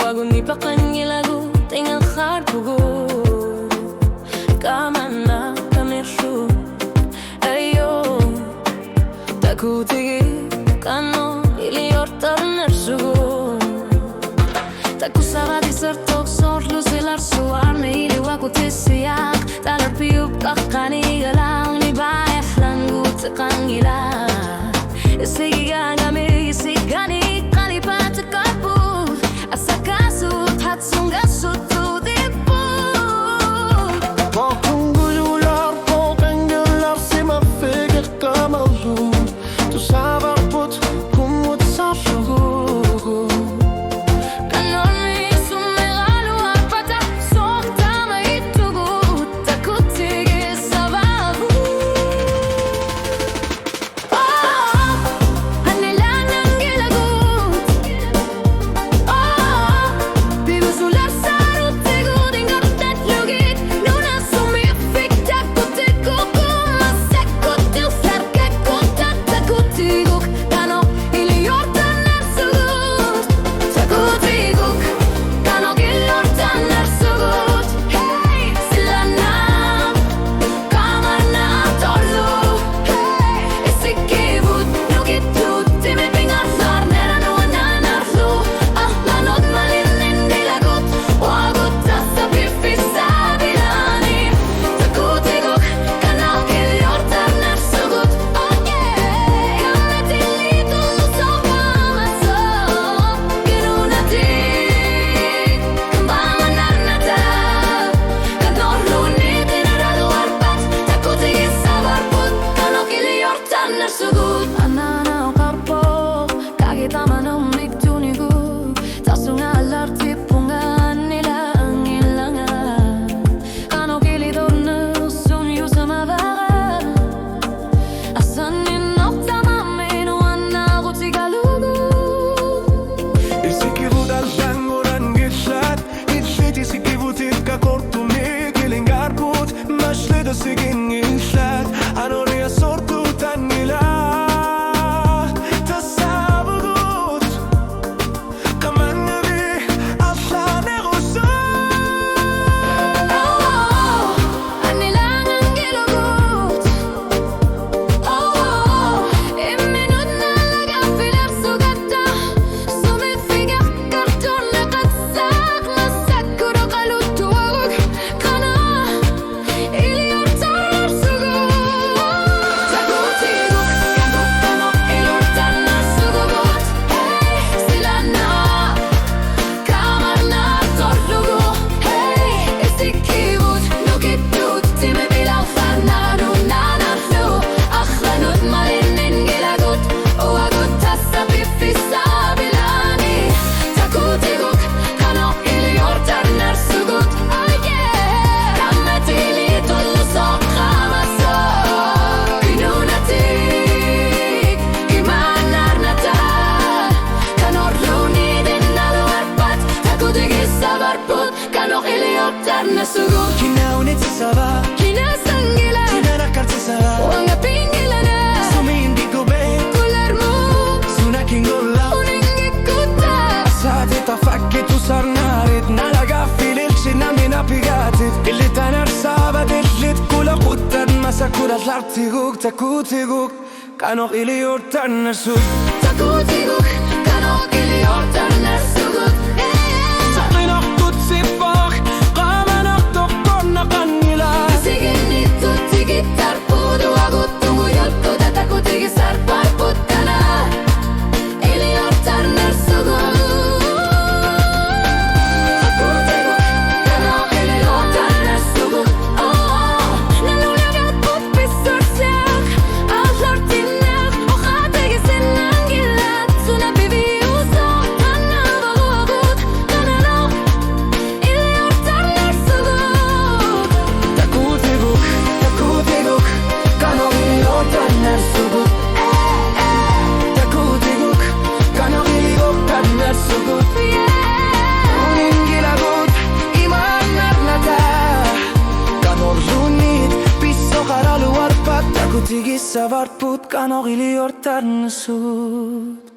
Wago ni pakangilago Tingan kharpugo Kamana kaneshu Ayo Takutigi Kano iliyortar nersugo Takusara disertok sorlu silar suarne ili waku tisiyak Talar piyup kakani galang ni bayah langu tekangila Isigigangami isigani kalipat kaput Asakasut hatsungasut tudipu Bakungulular påpengular simmer fikir kamalu Tu savar put kumut sashugu Anana karpo kage tamanum miktunigu tasunga alarti pungan ilang ilanga kano kilidorna sunyu samavara asanin noktama menu anna gutigalugu Isikivu dal jangoran gitlat Itlit isikivu tika kortuni kilingar put Mashleda sigin gitlat Anoria sortu tanila Kina unitsava Kina sangila Kina nakartsisava Wanga pingilana Sumi indigo be Kularmu Suna kingolla Uningikuta Asati tafakki tu sarnarit Nalaga fililxi namina pigatit Illi tanarsava dillit kula quttan Masakura tlartiguk takutiguk Kanok ili urtan narsuk Takutiguk Kanok ili urtan narsuk Saqinak tutsipak Qamanak tokkonna qannila Isigini tutigi tarpudu Agutungu yolku da takutigi sarpar puttana Ili urtan narsuk Takutiguk Kanok ili urtan narsuk Nalulagat puppisarsak Allartinak Oqatigi sinangilat Suna bibi usok Kanna bagu agut Kanano Ili urtan narsuk Takutiguk Kanok ili urtan narsuk Takutiguk Kanok ili urtan narsuk Uningilagut Iman narnata Kanok lunit Piso karalu arpat Takutigi savarput Kanok ili urtan narsuk